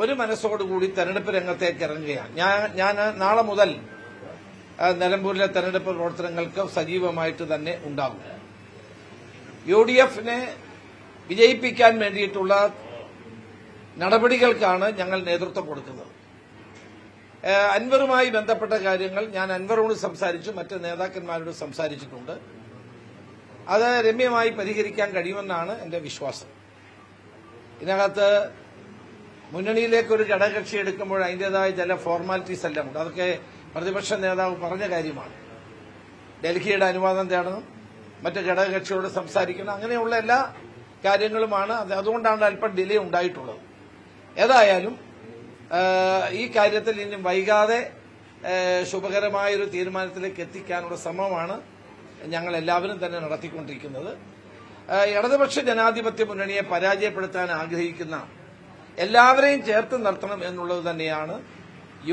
ഒരു മനസ്സോടുകൂടി തെരഞ്ഞെടുപ്പ് രംഗത്തേക്ക് ഇറങ്ങുകയാണ്. ഞാൻ നാളെ മുതൽ നിലമ്പൂരിലെ തെരഞ്ഞെടുപ്പ് പ്രവർത്തനങ്ങൾക്ക് സജീവമായിട്ട് തന്നെ ഉണ്ടാകും. UDFനെ വിജയിപ്പിക്കാൻ വേണ്ടിയിട്ടുള്ള നടപടികൾക്കാണ് ഞങ്ങൾ നേതൃത്വം കൊടുക്കുന്നത്. അൻവറുമായി ബന്ധപ്പെട്ട കാര്യങ്ങൾ ഞാൻ അൻവറോട് സംസാരിച്ചു, മറ്റ് നേതാക്കന്മാരോട് സംസാരിച്ചിട്ടുണ്ട്. അത് രമ്യമായി പരിഹരിക്കാൻ കഴിയുമെന്നാണ് എന്റെ വിശ്വാസം. ഇതിനകത്ത് മുന്നണിയിലേക്ക് ഒരു ഘടകകക്ഷി എടുക്കുമ്പോൾ അതിന്റേതായ ചില ഫോർമാലിറ്റീസ് എല്ലാം ഉണ്ട്. അതൊക്കെ പ്രതിപക്ഷ നേതാവ് പറഞ്ഞ കാര്യമാണ്. ഡൽഹിയുടെ അനുവാദം തേടണം, മറ്റ് ഘടകകക്ഷിയോട് സംസാരിക്കണം, അങ്ങനെയുള്ള എല്ലാ കാര്യങ്ങളുമാണ്. അതുകൊണ്ടാണ് അല്പം ഡിലേ ഉണ്ടായിട്ടുള്ളത്. ഏതായാലും ഈ കാര്യത്തിൽ ഇനി വൈകാതെ ശുഭകരമായൊരു തീരുമാനത്തിലേക്ക് എത്തിക്കാനുള്ള ശ്രമമാണ് ഞങ്ങൾ എല്ലാവരും തന്നെ നടത്തിക്കൊണ്ടിരിക്കുന്നത്. ഇടതുപക്ഷ ജനാധിപത്യ മുന്നണിയെ പരാജയപ്പെടുത്താൻ ആഗ്രഹിക്കുന്ന എല്ലാവരെയും ചേർത്ത് നിർത്തണം എന്നുള്ളത് തന്നെയാണ്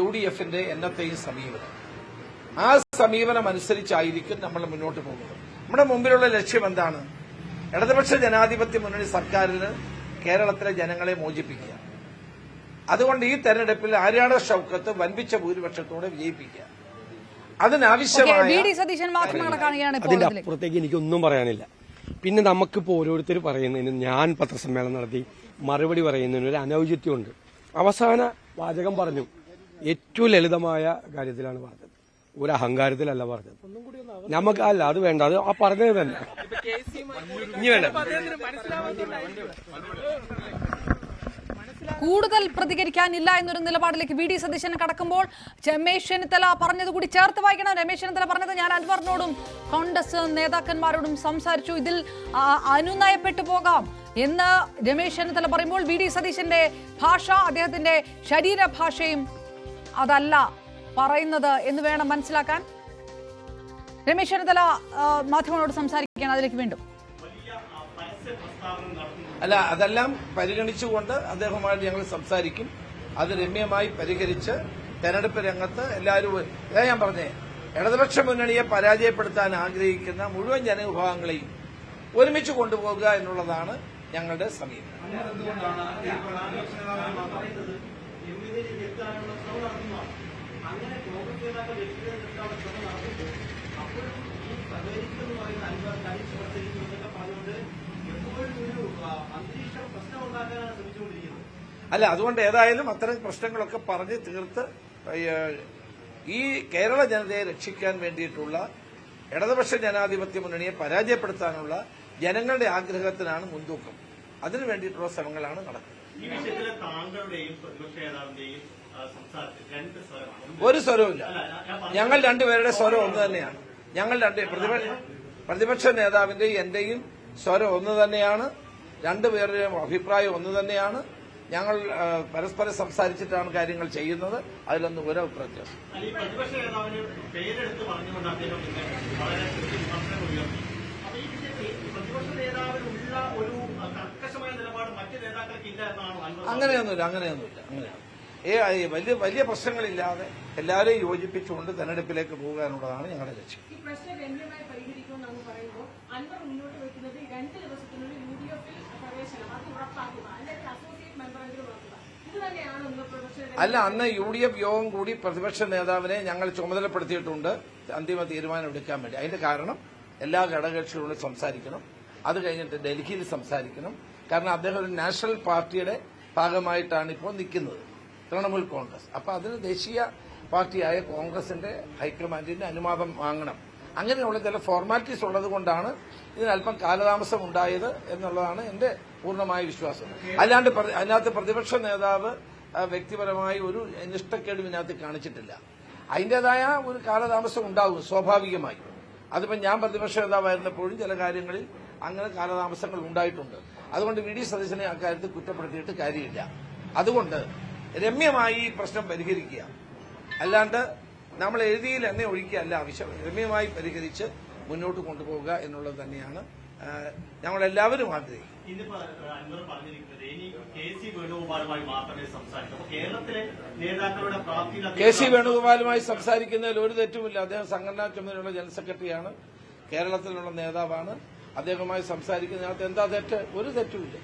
UDFന്റെ എന്നത്തെയും സമീപനം. ആ സമീപനം അനുസരിച്ചായിരിക്കും നമ്മൾ മുന്നോട്ട് പോകുന്നത്. നമ്മുടെ മുമ്പിലുള്ള ലക്ഷ്യം എന്താണ്? ഇടതുപക്ഷ ജനാധിപത്യ മുന്നണി സർക്കാരിന് കേരളത്തിലെ ജനങ്ങളെ മോചിപ്പിക്കുക. അതുകൊണ്ട് ഈ തെരഞ്ഞെടുപ്പിൽ ആര്യാട ഷൌക്കത്ത് വൻപിച്ച ഭൂരിപക്ഷത്തോടെ വിജയിപ്പിക്കുക. അതിനാവശ്യമായ അതിന്റെ അപ്പുറത്തേക്ക് എനിക്കൊന്നും പറയാനില്ല. പിന്നെ നമുക്കിപ്പോൾ ഓരോരുത്തർ പറയുന്നതിന് ഞാൻ പത്രസമ്മേളനം നടത്തി മറുപടി പറയുന്നതിന് ഒരു അനൌചിത്യമുണ്ട്. അവസാന വാചകം പറഞ്ഞു, ഏറ്റവും ലളിതമായ കാര്യത്തിലാണ് പറഞ്ഞത്, ഒരു അഹങ്കാരത്തിലല്ല പറഞ്ഞത്. നമുക്ക് അല്ല, അത് വേണ്ട, അത് ആ പറഞ്ഞത് തന്നെ ഇനി വേണ്ട. കൂടുതൽ പ്രതികരിക്കാനില്ല എന്നൊരു നിലപാടിലേക്ക് VD സതീശൻ കടക്കുമ്പോൾ രമേശ് ചെന്നിത്തല പറഞ്ഞത് കൂടി ചേർത്ത് വായിക്കണം. രമേശ് ചെന്നിത്തല പറഞ്ഞത്, ഞാൻ അൻവറിനോടും കോൺഗ്രസ് നേതാക്കന്മാരോടും സംസാരിച്ചു, ഇതിൽ അനുനയപ്പെട്ടു പോകാം എന്ന് രമേശ് ചെന്നിത്തല പറയുമ്പോൾ VD സതീശന്റെ ഭാഷ, അദ്ദേഹത്തിന്റെ ശരീരഭാഷയും അതല്ല പറയുന്നത് എന്ന് വേണം മനസ്സിലാക്കാൻ. രമേശ് ചെന്നിത്തല മാധ്യമങ്ങളോട് സംസാരിക്കുകയാണ്. അതിലേക്ക് വീണ്ടും അല്ല, അതെല്ലാം പരിഗണിച്ചുകൊണ്ട് അദ്ദേഹവുമായിട്ട് ഞങ്ങൾ സംസാരിക്കും. അത് രമ്യമായി പരിഹരിച്ച് തെരഞ്ഞെടുപ്പ് രംഗത്ത് എല്ലാവരും, ഞാൻ പറഞ്ഞേ, ഇടതുപക്ഷ മുന്നണിയെ പരാജയപ്പെടുത്താൻ ആഗ്രഹിക്കുന്ന മുഴുവൻ ജനവിഭാഗങ്ങളെയും ഒരുമിച്ച് കൊണ്ടുപോകുക എന്നുള്ളതാണ് ഞങ്ങളുടെ സമീപനം. അല്ല, അതുകൊണ്ട് ഏതായാലും അത്തരം പ്രശ്നങ്ങളൊക്കെ പറഞ്ഞ് തീർത്ത് ഈ കേരള ജനതയെ രക്ഷിക്കാൻ വേണ്ടിയിട്ടുള്ള ഇടതുപക്ഷ ജനാധിപത്യ മുന്നണിയെ പരാജയപ്പെടുത്താനുള്ള ജനങ്ങളുടെ ആഗ്രഹത്തിനാണ് മുൻതൂക്കം. അതിനു വേണ്ടിയിട്ടുള്ള ശ്രമങ്ങളാണ് നടക്കുന്നത്. ഒരു സ്വരവുമില്ല. ഞങ്ങൾ രണ്ടുപേരുടെ സ്വരം ഒന്ന് തന്നെയാണ്. ഞങ്ങൾ പ്രതിപക്ഷ നേതാവിന്റെയും എന്റെയും സ്വരം ഒന്ന് തന്നെയാണ്. രണ്ടുപേരുടെയും അഭിപ്രായം ഒന്ന് തന്നെയാണ്. ഞങ്ങൾ പരസ്പരം സംസാരിച്ചിട്ടാണ് കാര്യങ്ങൾ ചെയ്യുന്നത്. അതിലൊന്നും ഒരു വ്യത്യാസം. അങ്ങനെയൊന്നുമില്ല. വലിയ പ്രശ്നങ്ങളില്ലാതെ എല്ലാവരെയും യോജിപ്പിച്ചുകൊണ്ട് തെരഞ്ഞെടുപ്പിലേക്ക് പോകാനുള്ളതാണ് ഞങ്ങളുടെ ലക്ഷ്യം. അല്ല, അന്ന് UDF യോഗം കൂടി പ്രതിപക്ഷ നേതാവിനെ ഞങ്ങൾ ചുമതലപ്പെടുത്തിയിട്ടുണ്ട് അന്തിമ തീരുമാനം എടുക്കാൻ വേണ്ടി. അതിന്റെ കാരണം എല്ലാ ഘടകകക്ഷികളോടും സംസാരിക്കണം, അത് കഴിഞ്ഞിട്ട് ഡൽഹിയിൽ സംസാരിക്കണം. കാരണം അദ്ദേഹം ഒരു നാഷണൽ പാർട്ടിയുടെ ഭാഗമായിട്ടാണ് ഇപ്പോൾ നിൽക്കുന്നത്, തൃണമൂൽ കോൺഗ്രസ്. അപ്പൊ അതിന് ദേശീയ പാർട്ടിയായ കോൺഗ്രസിന്റെ ഹൈക്കമാൻഡിന്റെ അനുവാദം വാങ്ങണം. അങ്ങനെയുള്ള ചില ഫോർമാലിറ്റീസ് ഉള്ളത് കൊണ്ടാണ് ഇതിനല്പം കാലതാമസം ഉണ്ടായത് എന്നുള്ളതാണ് എന്റെ പൂർണ്ണമായ വിശ്വാസം. അല്ലാണ്ട് അതിനകത്ത് പ്രതിപക്ഷ നേതാവ് വ്യക്തിപരമായി ഒരു നിഷ്ഠക്കേടും ഇതിനകത്ത് കാണിച്ചിട്ടില്ല. അതിന്റേതായ ഒരു കാലതാമസം ഉണ്ടാകും സ്വാഭാവികമായി. അതിപ്പോ ഞാൻ പ്രതിപക്ഷ നേതാവായിരുന്നപ്പോഴും ചില കാര്യങ്ങളിൽ അങ്ങനെ കാലതാമസങ്ങൾ ഉണ്ടായിട്ടുണ്ട്. അതുകൊണ്ട് VD സതീശനെ അക്കാര്യത്തിൽ കുറ്റപ്പെടുത്തിയിട്ട് കാര്യമില്ല. അതുകൊണ്ട് രമ്യമായി ഈ പ്രശ്നം പരിഹരിക്കുക, അല്ലാണ്ട് നമ്മൾ എഴുതിയിൽ എന്നെ ഒഴിക്കുകയല്ല ആവശ്യം. രമ്യമായി പരിഹരിച്ച് മുന്നോട്ട് കൊണ്ടുപോകുക എന്നുള്ളത് തന്നെയാണ് ഞങ്ങളെല്ലാവരും ആഗ്രഹിക്കും. KC വേണുഗോപാലുമായി സംസാരിക്കുന്നതിൽ ഒരു തെറ്റുമില്ല. അദ്ദേഹം സംഘടനാ ചുമതലയുള്ള ജനറൽ സെക്രട്ടറിയാണ്, കേരളത്തിലുള്ള നേതാവാണ്. അദ്ദേഹവുമായി സംസാരിക്കുന്നതിനകത്ത് എന്താ തെറ്റ്? ഒരു തെറ്റുമില്ല.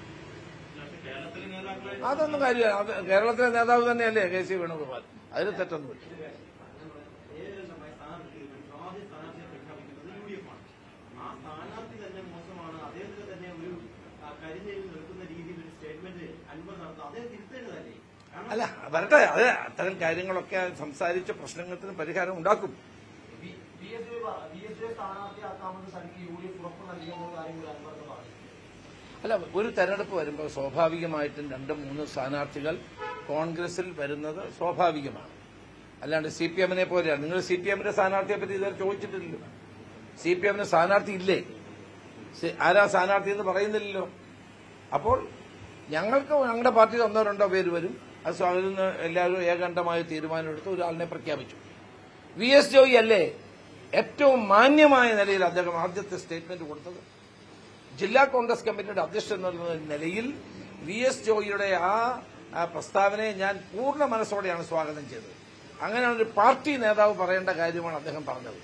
അതൊന്നും കാര്യമില്ല. അത് കേരളത്തിലെ നേതാവ് തന്നെയല്ലേ KC വേണുഗോപാൽ, അതിൽ തെറ്റൊന്നുമില്ല. അല്ല വരട്ടെ, അത് അത്തരം കാര്യങ്ങളൊക്കെ സംസാരിച്ച പ്രശ്നങ്ങൾക്ക് പരിഹാരം ഉണ്ടാക്കും. അല്ല, ഒരു തെരഞ്ഞെടുപ്പ് വരുമ്പോൾ സ്വാഭാവികമായിട്ടും 2-3 സ്ഥാനാർത്ഥികൾ കോൺഗ്രസിൽ വരുന്നത് സ്വാഭാവികമാണ്. അല്ലാണ്ട് CPM-നെ പോലെയാണ്. നിങ്ങൾ CPM-ന്റെ സ്ഥാനാർത്ഥിയെ പറ്റി ഇതുവരെ ചോദിച്ചിട്ടില്ലല്ലോ. CPM-ന് സ്ഥാനാർത്ഥി ഇല്ലേ? ആരാ സ്ഥാനാർത്ഥി എന്ന് പറയുന്നില്ലല്ലോ. അപ്പോൾ ഞങ്ങൾക്ക് ഞങ്ങളുടെ പാർട്ടിയിൽ 1-2 പേര് വരും. അത് അതിന് എല്ലാവരും ഏകണ്ഠമായ തീരുമാനമെടുത്ത് ഒരാളിനെ പ്രഖ്യാപിച്ചു. VS ജോയി അല്ലേ ഏറ്റവും മാന്യമായ നിലയിൽ അദ്ദേഹം ആദ്യത്തെ സ്റ്റേറ്റ്മെന്റ് കൊടുത്തത്. ജില്ലാ കോൺഗ്രസ് കമ്മിറ്റിയുടെ അധ്യക്ഷൻ എന്നുള്ള നിലയിൽ VS ജോയിയുടെ ആ പ്രസ്താവനയെ ഞാൻ പൂർണ്ണ മനസ്സോടെയാണ് സ്വാഗതം ചെയ്തത്. അങ്ങനെയാണ് ഒരു പാർട്ടി നേതാവ് പറയേണ്ട കാര്യമാണ് അദ്ദേഹം പറഞ്ഞത്.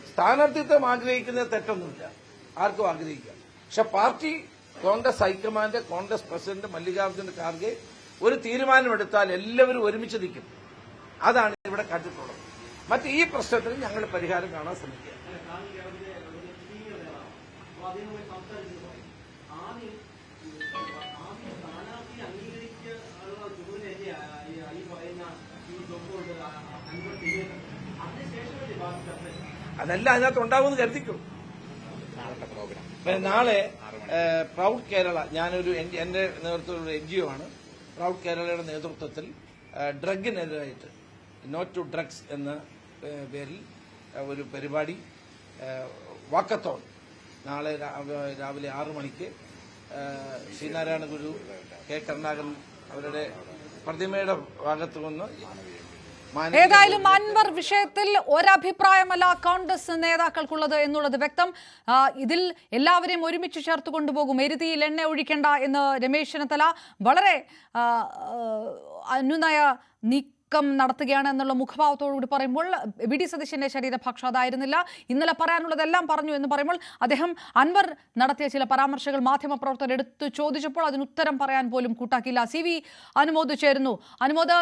സ്ഥാനാർത്ഥിത്വം ആഗ്രഹിക്കുന്നത് തെറ്റൊന്നുമില്ല, ആർക്കും ആഗ്രഹിക്കാം. പക്ഷെ party Congress high command, Congress president Mallikarjuna Kharge ഒരു തീരുമാനമെടുത്താൽ എല്ലാവരും ഒരുമിച്ച് നിൽക്കും. അതാണ് ഇവിടെ കണ്ടിട്ടുള്ളത്. മറ്റ് ഈ പ്രശ്നത്തിന് ഞങ്ങൾ പരിഹാരം കാണാൻ ശ്രമിക്കുക. അതെല്ലാം അതിനകത്ത് ഉണ്ടാവുമെന്ന് കരുതിക്കും. നാളെ പ്രൗഡ് കേരള, ഞാനൊരു എന്റെ നേതൃത്വത്തിലുള്ള NGO ആണ്. പ്രൗഡ് കേരളയുടെ നേതൃത്വത്തിൽ ഡ്രഗിനെതിരായിട്ട് നോട്ട് ടു ഡ്രഗ്സ് എന്ന പേരിൽ ഒരു പരിപാടി, വാക്കത്തോൺ, നാളെ രാവിലെ 6 മണിക്ക് ശ്രീനാരായണ ഗുരു, കരുണാകരൻ അവരുടെ പ്രതിമയുടെ ഭാഗത്തു നിന്ന്. ഏതായാലും അൻവർ വിഷയത്തിൽ ഒരഭിപ്രായമല്ല കോൺഗ്രസ് നേതാക്കൾക്കുള്ളത് എന്നുള്ളത് വ്യക്തം. ഇതിൽ എല്ലാവരെയും ഒരുമിച്ച് ചേർത്ത് കൊണ്ടുപോകും, എരുതിയിൽ എണ്ണ ഒഴിക്കേണ്ട എന്ന് രമേശ് ചെന്നിത്തല വളരെ അനുനയ നീക്കം നടത്തുകയാണ് എന്നുള്ള മുഖഭാവത്തോടുകൂടി പറയുമ്പോൾ VD സതീശന്റെ ശരീരഭാഷ അതായിരുന്നില്ല. ഇന്നലെ പറയാനുള്ളതെല്ലാം പറഞ്ഞു എന്ന് പറയുമ്പോൾ അദ്ദേഹം അൻവർ നടത്തിയ ചില പരാമർശങ്ങൾ മാധ്യമപ്രവർത്തകർ എടുത്തു ചോദിച്ചപ്പോൾ അതിന് ഉത്തരം പറയാൻ പോലും കൂട്ടാക്കില്ല. CV അനുമോദ് ചേരുന്നു. അനുമോദ്,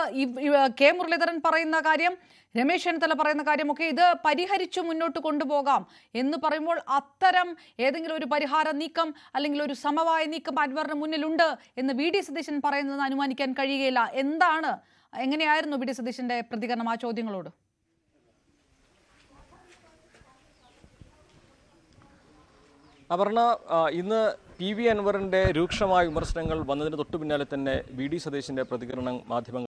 K മുരളീധരൻ പറയുന്ന കാര്യം, രമേശ് ചെന്നിത്തല പറയുന്ന കാര്യമൊക്കെ ഇത് പരിഹരിച്ചു മുന്നോട്ട് കൊണ്ടുപോകാം എന്ന് പറയുമ്പോൾ അത്തരം ഏതെങ്കിലും ഒരു പരിഹാര നീക്കം അല്ലെങ്കിൽ ഒരു സമവായ നീക്കം അൻവറിന് മുന്നിലുണ്ട് എന്ന് VD സതീശൻ പറയുന്നതെന്ന് അനുമാനിക്കാൻ കഴിയുകയില്ല. എങ്ങനെയായിരുന്നു VD സതീശന്റെ പ്രതികരണം ആ ചോദ്യങ്ങളോട്? അപർണ, ഇന്ന് PV അൻവറിന്റെ രൂക്ഷമായ വിമർശനങ്ങൾ വന്നതിന് തൊട്ടു പിന്നാലെ തന്നെ VD സതീശന്റെ പ്രതികരണം മാധ്യമങ്ങൾ